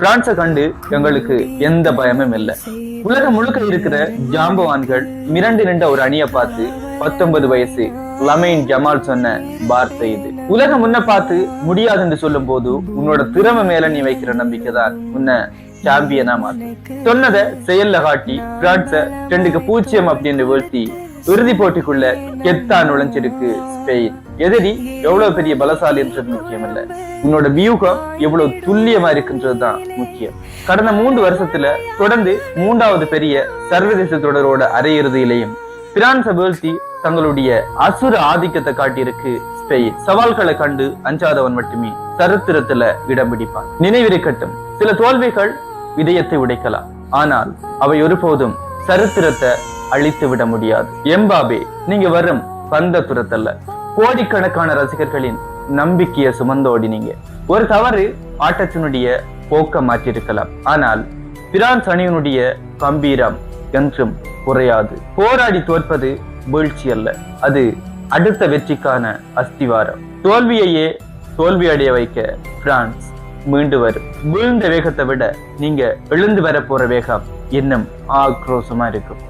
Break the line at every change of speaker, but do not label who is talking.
பிரான்ஸை கண்டு எங்களுக்கு எந்த பயமும் இல்லை. உலகம் முழுக்க இருக்கிற ஜாம்பவான்கள் மிரண்டு நின்ற ஒரு அணியை பார்த்து 19 வயசு லமைன் ஜமால் சொன்ன வார்த்தை இது. உலகம் முன்ன பார்த்து முடியாதுன்னு சொல்லும் போது உன்னோட திறமை மேல நீ வைக்கிற நம்பிக்கை தான் உன்னை சாம்பியனா மாத்து. சொன்னதை செயல்ல காட்டி பிரான்ஸ 2-0 அப்படின்னு வீழ்த்தி இறுதி போட்டிக்குள்ள கெத்தா நுழைஞ்சிருக்கு ஸ்பெயின். எதிரி எவ்வளவு பெரிய பலசாலின்றது முக்கியம் இல்ல, உன்னோட வியூகம் எவ்வளவு துல்லியமா இருக்குன்றதுதான் முக்கியம். கடந்த 3 வருஷத்துல தொடர்ந்து 3வது பெரிய சர்வதேச தொடரோட அரையிறுதியிலையும் பிரான்ஸை வீழ்த்தி தங்களுடைய அசுர ஆதிக்கத்தை காட்டியிருக்கு ஸ்பெயின். சவால்களை கண்டு அஞ்சாதவன் மட்டுமே சரித்திரத்துல இடம் பிடிப்பான். நினைவிருக்கட்டும், சில தோல்விகள் இதயத்தை உடைக்கலாம், ஆனால் அவை ஒருபோதும் சரித்திரத்தை அழித்து விட முடியாது. எம்பாபே, நீங்க வரும் பந்த துரத்தல்ல, கோடிக்கணக்கான ரசிகர்களின் நம்பிக்கையை சுமந்தோடினீங்க. ஒரு தவறு ஆட்டத்தினுடைய போக்க மாற்றிருக்கலாம், ஆனால் பிரான்ஸ் அணியினுடைய கம்பீரம் என்றும் குறையாது. போராடி தோற்பது வீழ்ச்சி அல்ல, அது அடுத்த வெற்றிக்கான அஸ்திவாரம். தோல்வியையே தோல்வி அடைய வைக்க பிரான்ஸ் மீண்டு வரும். வீழ்ந்த வேகத்தை விட நீங்க எழுந்து வர போற வேகம் இன்னும் ஆக்ரோஷமா இருக்கும்.